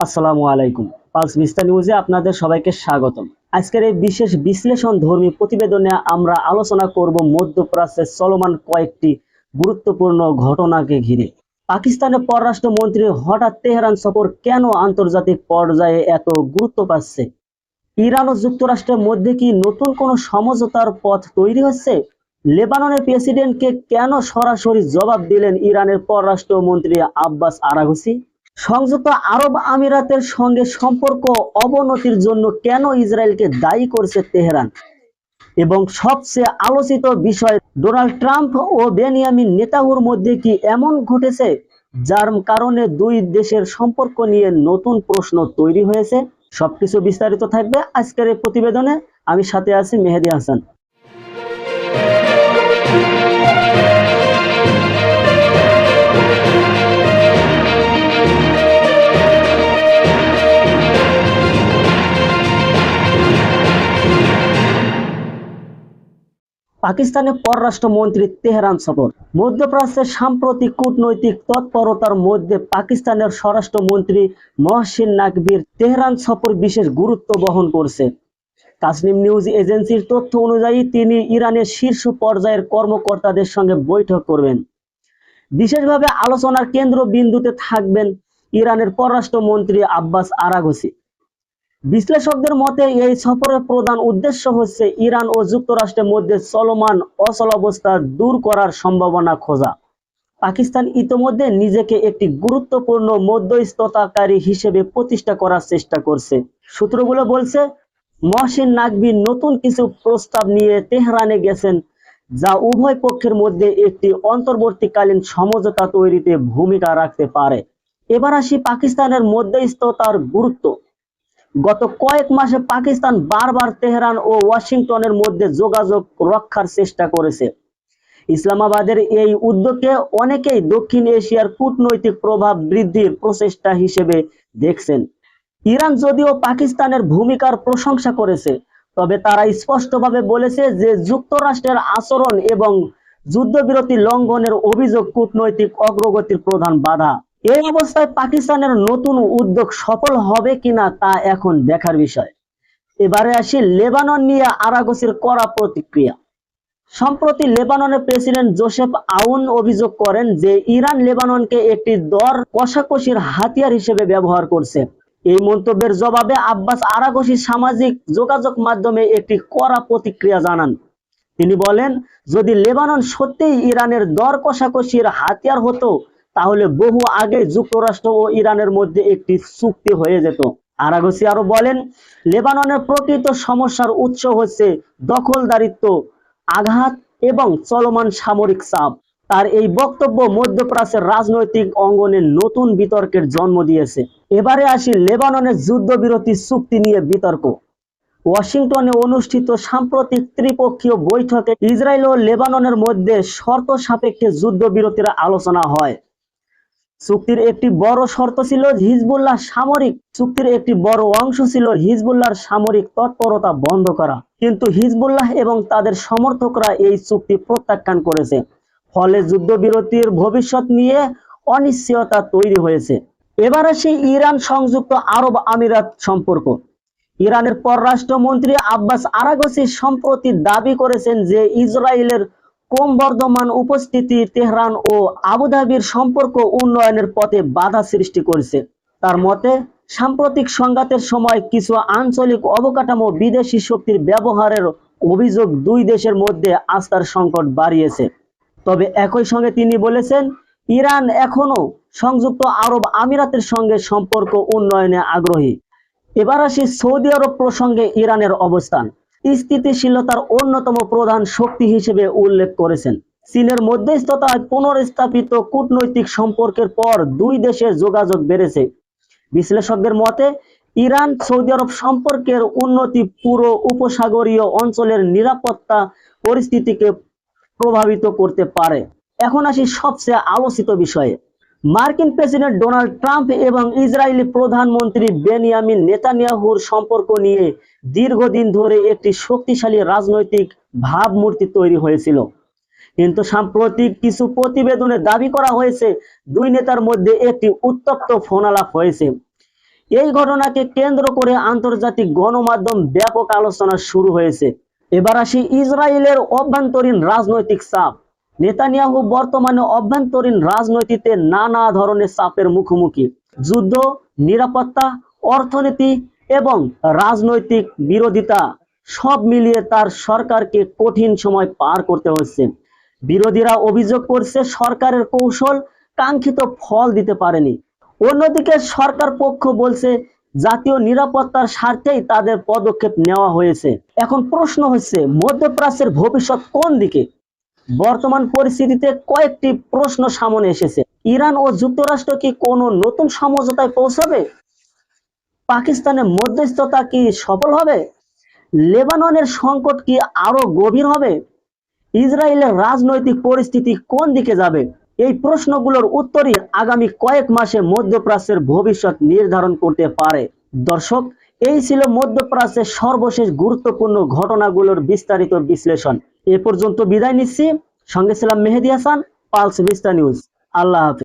আসসালামু আলাইকুম। Pulse vista নিউজে আপনাদের সবাইকে স্বাগতম। আজকের এই বিশেষ বিশ্লেষণ ধর্মী প্রতিবেদনে আমরা আলোচনা করব মধ্যপ্রাচ্যের চলমান কয়েকটি গুরুত্বপূর্ণ ঘটনাকে ঘিরে। পাকিস্তানের পররাষ্ট্রমন্ত্রী হঠাৎ তেহরান সফর কেন আন্তর্জাতিক পর্যায়ে এত গুরুত্ব পাচ্ছে? ইরান ও যুক্তরাষ্ট্রের মধ্যে কি নতুন কোনো সমঝোতার পথ তৈরি হচ্ছে? লেবাননের প্রেসিডেন্টকে কেন সরাসরি জবাব দিলেন ইরানের পররাষ্ট্রমন্ত্রী আব্বাস আরাঘচি? সংযুক্ত আরব আমিরাতের সঙ্গে সম্পর্ক অবনতির জন্য কেন ইসরায়েলকে দায়ী করছে তেহরান? এবং সবচেয়ে আলোচিত বিষয়, ডোনাল্ড ট্রাম্প ও বেনিয়ামিন নেতানিয়াহুর মধ্যে কি এমন ঘটেছে যার কারণে দুই দেশের সম্পর্ক নিয়ে নতুন প্রশ্ন তৈরি হয়েছে? সবকিছু বিস্তারিত থাকবে আজকের এই প্রতিবেদনে। আমি সাথে আছি মেহেদী হাসান। পাকিস্তানের পররাষ্ট্রমন্ত্রী তেহরান সফর। মধ্যপ্রাচ্যের সাম্প্রতিক কূটনৈতিক তৎপরতার মধ্যে পাকিস্তানের স্বরাষ্ট্রমন্ত্রী মহসিন নাকভির তেহরান সফর বিশেষ গুরুত্ব বহন করছে। তাসনিম নিউজ এজেন্সির তথ্য অনুযায়ী তিনি ইরানের শীর্ষ পর্যায়ের কর্মকর্তাদের সঙ্গে বৈঠক করবেন। বিশেষভাবে আলোচনার কেন্দ্রবিন্দুতে থাকবেন ইরানের পররাষ্ট্রমন্ত্রী আব্বাস আরাঘচি। বিশ্লেষকদের মতে এই সফরের প্রধান উদ্দেশ্য হচ্ছে ইরান ও যুক্তরাষ্ট্রের মধ্যে চলমান অচলাবস্থা দূর করার সম্ভাবনা খোঁজা। পাকিস্তান ইতোমধ্যে নিজেকে একটি গুরুত্বপূর্ণ মধ্যস্থতাকারী হিসেবে প্রতিষ্ঠা করার চেষ্টা করছে। সূত্রগুলো বলছে, মহসিন নাকভি নতুন কিছু প্রস্তাব নিয়ে তেহরানে গেছেন যা উভয় পক্ষের মধ্যে একটি অন্তর্বর্তীকালীন সমঝোতা তৈরিতে ভূমিকা রাখতে পারে। এবার আসি পাকিস্তানের মধ্যস্থতার গুরুত্ব। গত কয়েক মাসে পাকিস্তান বারবার তেহরান ও ওয়াশিংটনের মধ্যে যোগাযোগ রক্ষার চেষ্টা করেছে। ইসলামাবাদের এই উদ্যোগকে অনেকেই দক্ষিণ এশিয়ার কূটনৈতিক প্রভাব বৃদ্ধির প্রচেষ্টা হিসেবে দেখছেন। ইরান যদিও পাকিস্তানের ভূমিকার প্রশংসা করেছে, তবে তারা স্পষ্টভাবে বলেছে যে যুক্তরাষ্ট্রের আচরণ এবং যুদ্ধবিরতি লঙ্ঘনের অভিযোগ কূটনৈতিক অগ্রগতির প্রধান বাধা। এই অবস্থায় পাকিস্তানের নতুন উদ্যোগ সফল হবে কিনা তা এখন দেখার বিষয়। এবারে আসি লেবানন নিয়ে আরাঘচির কড়া প্রতিক্রিয়া। সম্প্রতি লেবাননের প্রেসিডেন্ট জোসেফ আউন অভিযোগ করেন যে ইরান লেবাননকে একটি দর কষাকষির হাতিয়ার হিসেবে ব্যবহার করছে। এই মন্তব্যের জবাবে আব্বাস আরাঘচি সামাজিক যোগাযোগ মাধ্যমে একটি কড়া প্রতিক্রিয়া জানান। তিনি বলেন, যদি লেবানন সত্যিই ইরানের দর কষাকষির হাতিয়ার হতো তাহলে বহু আগে যুক্তরাষ্ট্র ও ইরানের মধ্যে একটি চুক্তি হয়ে যেত। আরাঘচি আরো বলেন, লেবাননের প্রকৃত সমস্যার উৎস হচ্ছে দখলদারিত্ব, আঘাত এবং চলমান সামরিক চাপ। তার এই বক্তব্য মধ্যপ্রাচ্যের রাজনৈতিক অঙ্গনে নতুন বিতর্কের জন্ম দিয়েছে। এবারে আসি লেবাননের যুদ্ধবিরতি চুক্তি নিয়ে বিতর্ক। ওয়াশিংটনে অনুষ্ঠিত সাম্প্রতিক ত্রিপক্ষীয় বৈঠকে ইসরায়েল ও লেবাননের মধ্যে শর্ত সাপেক্ষে যুদ্ধবিরতির আলোচনা হয়। চুক্তির একটি বড় শর্ত ছিল হিজবুল্লাহ সামরিক চুক্তির একটি বড় অংশ ছিল হিজবুল্লাহর সামরিক তৎপরতা বন্ধ করা, কিন্তু হিজবুল্লাহ এবং তাদের সমর্থকরা এই চুক্তি প্রত্যাখ্যান করেছে। ফলে যুদ্ধবিরতির ভবিষ্যৎ নিয়ে অনিশ্চয়তা তৈরি হয়েছে। এবার আসি ইরান সংযুক্ত আরব আমিরাত সম্পর্ক। ইরানের পররাষ্ট্রমন্ত্রী আব্বাস আরাঘচি সম্প্রতি দাবি করেছেন যে ইসরায়েলের ক্রমবর্ধমান উপস্থিতি তেহরান ও আবুধাবির সম্পর্ক উন্নয়নের পথে বাধা সৃষ্টি করেছে। তার মতে, সাম্প্রতিক সংঘাতের সময় কিছু আঞ্চলিক অবকাঠামো বিদেশি শক্তির ব্যবহারের অভিযোগ দুই দেশের মধ্যে আস্থার সংকট বাড়িয়েছে। তবে একই সঙ্গে তিনি বলেছেন, ইরান এখনো সংযুক্ত আরব আমিরাতের সঙ্গে সম্পর্ক উন্নয়নে আগ্রহী। এবার আসি সৌদি আরব প্রসঙ্গে ইরানের অবস্থান। স্থিতিশীলতার অন্যতম প্রধান শক্তি হিসেবে উল্লেখ করেছেন। চীনের মধ্যস্থতায় পুনর্স্থাপিত কূটনৈতিক সম্পর্কের পর দুই দেশের যোগাযোগ বেড়েছে। বিশ্লেষকদের মতে, ইরান সৌদি আরব সম্পর্কের উন্নতি পুরো উপসাগরীয় অঞ্চলের নিরাপত্তা পরিস্থিতিকে প্রভাবিত করতে পারে। এখন আসি সবচেয়ে আলোচিত বিষয়ে। মার্কিন প্রেসিডেন্ট ডোনাল্ড ট্রাম্প এবং ইসরায়েলি প্রধানমন্ত্রী বেনিয়ামিন নেতানিয়াহুর সম্পর্ক নিয়ে দীর্ঘদিন ধরে একটি শক্তিশালী রাজনৈতিক ভাবমূর্তি তৈরি হয়েছিল। কিন্তু সাম্প্রতিক কিছু প্রতিবেদনে দাবি করা হয়েছে দুই নেতার মধ্যে একটি উত্তপ্ত ফোনালাপ হয়েছে। এই ঘটনাকে কেন্দ্র করে আন্তর্জাতিক গণমাধ্যম ব্যাপক আলোচনা শুরু হয়েছে। এবার আসি ইসরায়েলের অভ্যন্তরীণ রাজনৈতিক চাপ। নেতানিয়াহু বর্তমানে অভ্যন্তরীণ রাজনীতিতে নানা ধরনের চাপের মুখোমুখি। যুদ্ধ, নিরাপত্তা, অর্থনীতি এবং রাজনৈতিক বিরোধিতা সব মিলিয়ে তার সরকারকে কঠিন সময় পার করতে হচ্ছে। বিরোধীরা অভিযোগ করছে সরকারের কৌশল কাঙ্ক্ষিত ফল দিতে পারেনি। অন্যদিকে সরকার পক্ষ বলছে জাতীয় নিরাপত্তার স্বার্থেই তাদের পদক্ষেপ নেওয়া হয়েছে। এখন প্রশ্ন হচ্ছে মধ্যপ্রাচ্যের ভবিষ্যৎ কোন দিকে? বর্তমান পরিস্থিতিতে কয়েকটি প্রশ্ন সামনে এসেছে। ইরান ও যুক্তরাষ্ট্র কি কোনো নতুন সমঝোতায় পৌঁছাবে? পাকিস্তানের মধ্যস্থতা কি সফল হবে? লেবাননের সংকট কি আরো গভীর হবে? ইসরায়েলের রাজনৈতিক পরিস্থিতি কোন দিকে যাবে? এই প্রশ্নগুলোর উত্তরই আগামী কয়েক মাসে মধ্যপ্রাচ্যের ভবিষ্যৎ নির্ধারণ করতে পারে। দর্শক, এই ছিল মধ্যপ্রাচ্যের সর্বশেষ গুরুত্বপূর্ণ ঘটনাগুলোর বিস্তারিত বিশ্লেষণ। এ পর্যন্ত বিদায় নিচ্ছি। সঙ্গে ছিলাম মেহেদী হাসান, পালস ভিস্টা নিউজ। আল্লাহ হাফেজ।